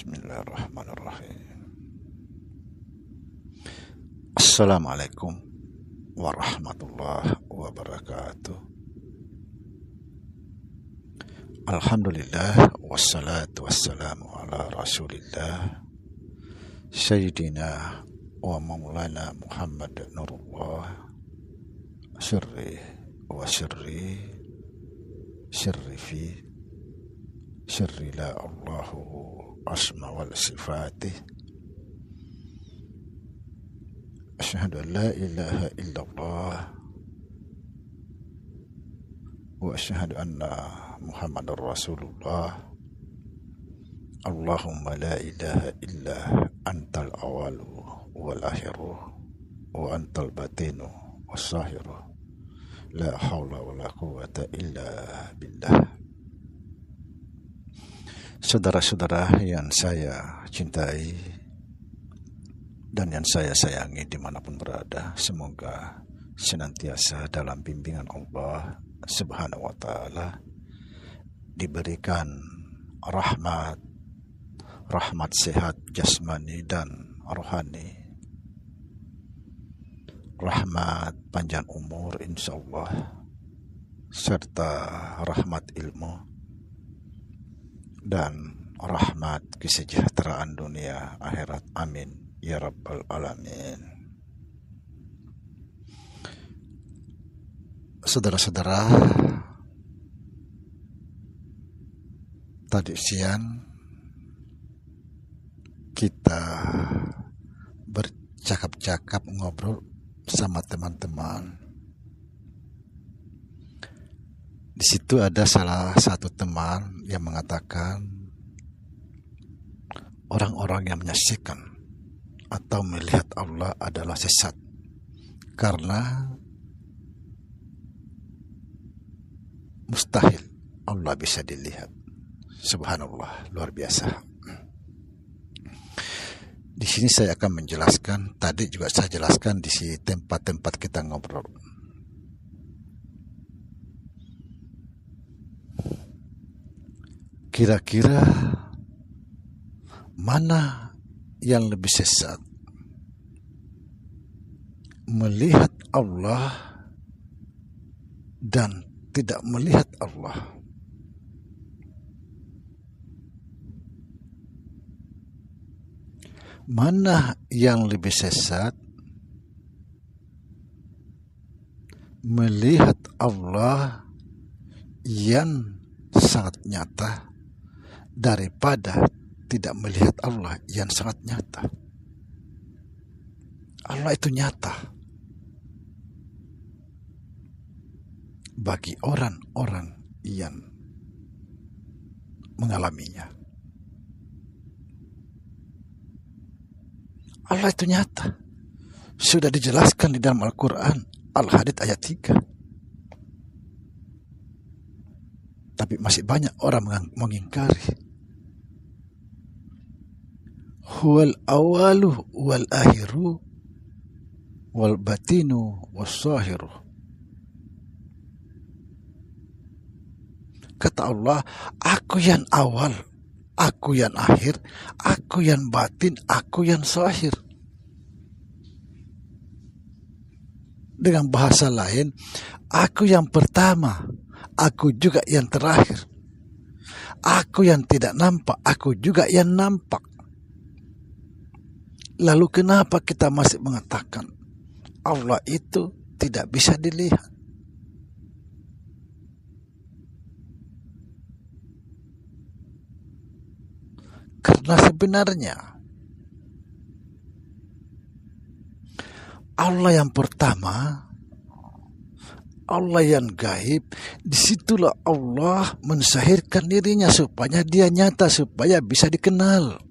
Bismillahirrahmanirrahim. Assalamualaikum warahmatullahi wabarakatuh. Alhamdulillah wassalatu wassalamu ala rasulillah Sayyidina wa maulana Muhammad Nurullah sirri wa sirri fi sirri la Allahu asma wal sifatih. Asyhadu an la ilaha illallah wa asyhadu anna Muhammadar Rasulullah. Allahumma la ilaha illa antal awalu wal akhiru wa antal batinu was sahiru. La haula wa la quwata illa billah. Saudara-saudara yang saya cintai dan yang saya sayangi dimanapun berada, semoga senantiasa dalam bimbingan Allah Subhanahu wa Ta'ala, diberikan rahmat sehat jasmani dan rohani, rahmat panjang umur insyaallah, serta rahmat ilmu dan rahmat kesejahteraan dunia akhirat. Amin ya rabbal alamin. Saudara-saudara, tadi siang kita bercakap-cakap, ngobrol sama teman-teman. Di situ ada salah satu teman yang mengatakan orang-orang yang menyaksikan atau melihat Allah adalah sesat karena mustahil Allah bisa dilihat. Subhanallah, luar biasa. Di sini saya akan menjelaskan, tadi juga saya jelaskan di tempat-tempat kita ngobrol. Kira-kira mana yang lebih sesat? Melihat Allah dan tidak melihat Allah. Mana yang lebih sesat? Melihat Allah yang sangat nyata daripada tidak melihat Allah yang sangat nyata. Allah itu nyata bagi orang-orang yang mengalaminya. Allah itu nyata. Sudah dijelaskan di dalam Al-Quran, Al-Hadid ayat 3. Tapi masih banyak orang mengingkari. Huwal awalu wal akhiru wal batinu was sahiru. Kata Allah, aku yang awal, aku yang akhir, aku yang batin, aku yang zahir. Dengan bahasa lain, aku yang pertama, aku juga yang terakhir. Aku yang tidak nampak, aku juga yang nampak. Lalu kenapa kita masih mengatakan Allah itu tidak bisa dilihat? Karena sebenarnya Allah yang pertama, Allah yang gaib, disitulah Allah mensahirkan dirinya supaya dia nyata, supaya bisa dikenal.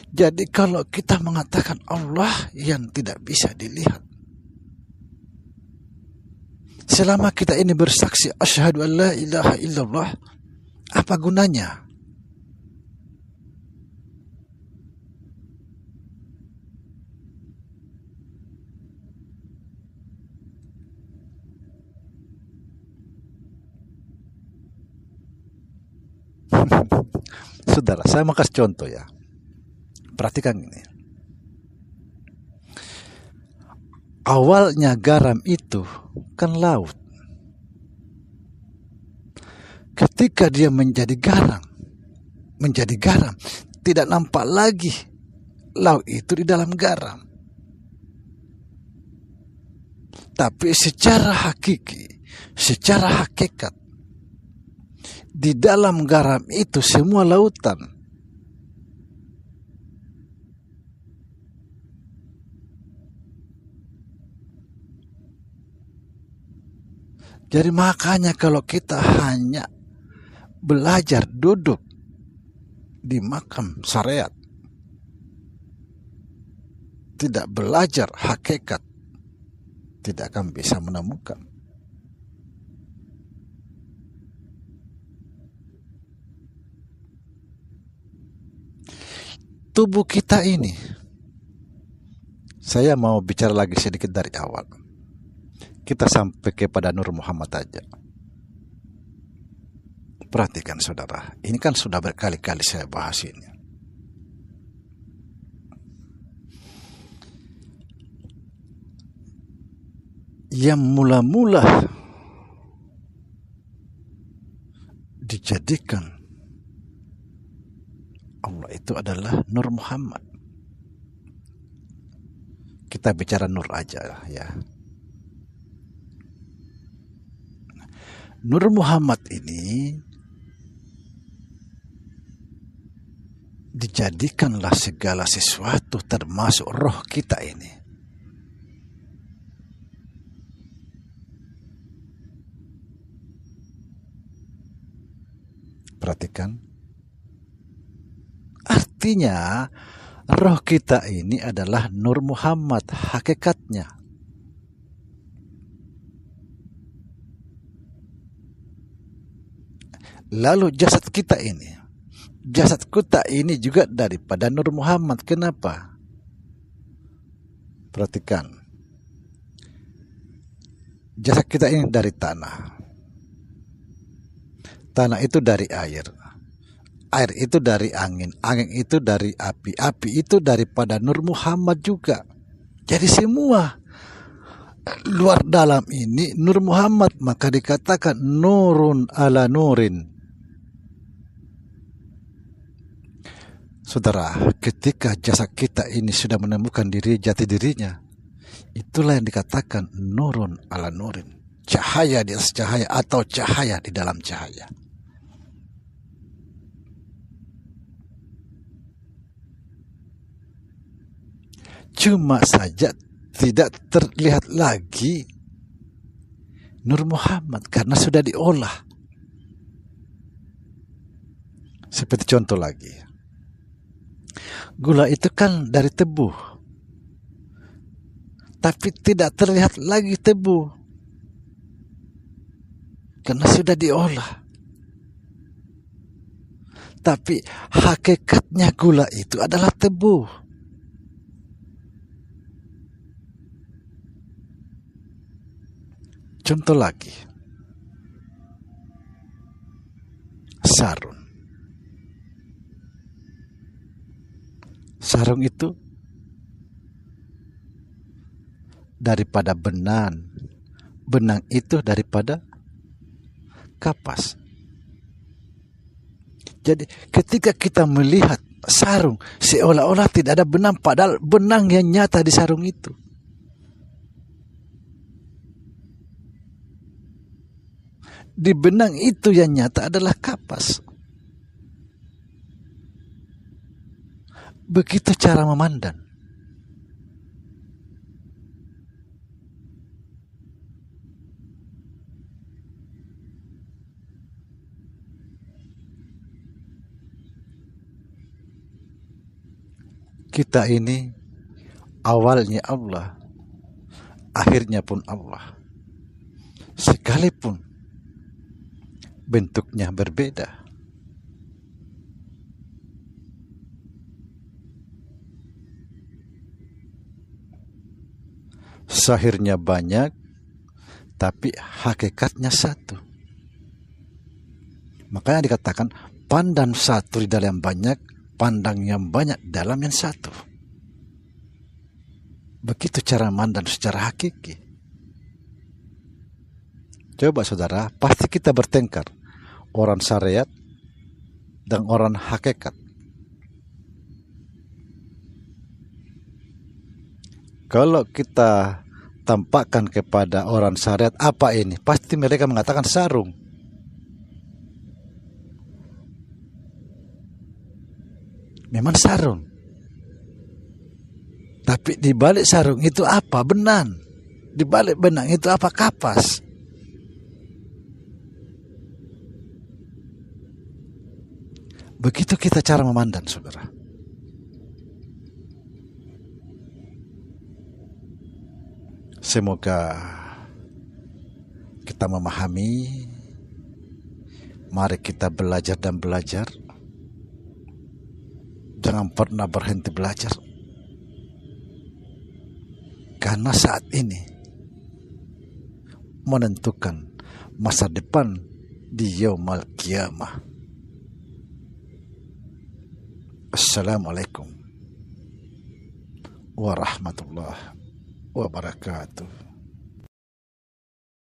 Jadi kalau kita mengatakan Allah yang tidak bisa dilihat, selama kita ini bersaksi asyhadu an la ilaha illallah, apa gunanya? Saudara, saya mau kasih contoh ya. Perhatikan ini. Awalnya garam itu kan laut. Ketika dia menjadi garam, tidak nampak lagi laut itu di dalam garam. Tapi secara hakiki, secara hakikat, di dalam garam itu semua lautan. Jadi makanya kalau kita hanya belajar duduk di makam syariat, tidak belajar hakikat, tidak akan bisa menemukan. Tubuh kita ini, saya mau bicara lagi sedikit dari awal. Kita sampai kepada Nur Muhammad aja. Perhatikan saudara, ini kan sudah berkali-kali saya bahas ini. Yang mula-mula dijadikan Allah itu adalah Nur Muhammad. Kita bicara Nur aja ya. Nur Muhammad ini dijadikanlah segala sesuatu termasuk roh kita ini. Perhatikan. Artinya roh kita ini adalah Nur Muhammad hakikatnya. Lalu jasad kita ini juga daripada Nur Muhammad. Kenapa? Perhatikan. Jasad kita ini dari tanah. Tanah itu dari air. Air itu dari angin. Angin itu dari api. Api itu daripada Nur Muhammad juga. Jadi semua luar dalam ini Nur Muhammad. Maka dikatakan nurun ala nurin. Saudara, ketika jasad kita ini sudah menemukan jati dirinya, itulah yang dikatakan nurun ala nurin. Cahaya di atas cahaya atau cahaya di dalam cahaya. Cuma saja tidak terlihat lagi Nur Muhammad karena sudah diolah. Seperti contoh lagi. Gula itu kan dari tebu. Tapi tidak terlihat lagi tebu. Karena sudah diolah. Tapi hakikatnya gula itu adalah tebu. Contoh lagi. Sarung. Sarung itu daripada benang. Benang itu daripada kapas. Jadi ketika kita melihat sarung, seolah-olah tidak ada benang, padahal benang yang nyata di sarung itu. Di benang itu yang nyata adalah kapas. Begitu cara memandang. Kita ini awalnya Allah, akhirnya pun Allah. Sekalipun bentuknya berbeda. Zahirnya banyak, tapi hakikatnya satu. Makanya dikatakan Pandang satu di dalam banyak, pandang yang banyak dalam yang satu. Begitu cara memandang secara hakiki. Coba saudara, pasti kita bertengkar. Orang syariat dan orang hakikat. Kalau kita tampakkan kepada orang syariat, apa ini? Pasti mereka mengatakan sarung. Memang sarung. Tapi di balik sarung itu apa? Benang. Di balik benang itu apa? Kapas. Begitu kita cara memandang, saudara. Semoga kita memahami. Mari kita belajar dan belajar. Jangan pernah berhenti belajar. Karena saat ini menentukan masa depan di Yaumul Qiyamah. Assalamualaikum warahmatullahi wabarakatuh.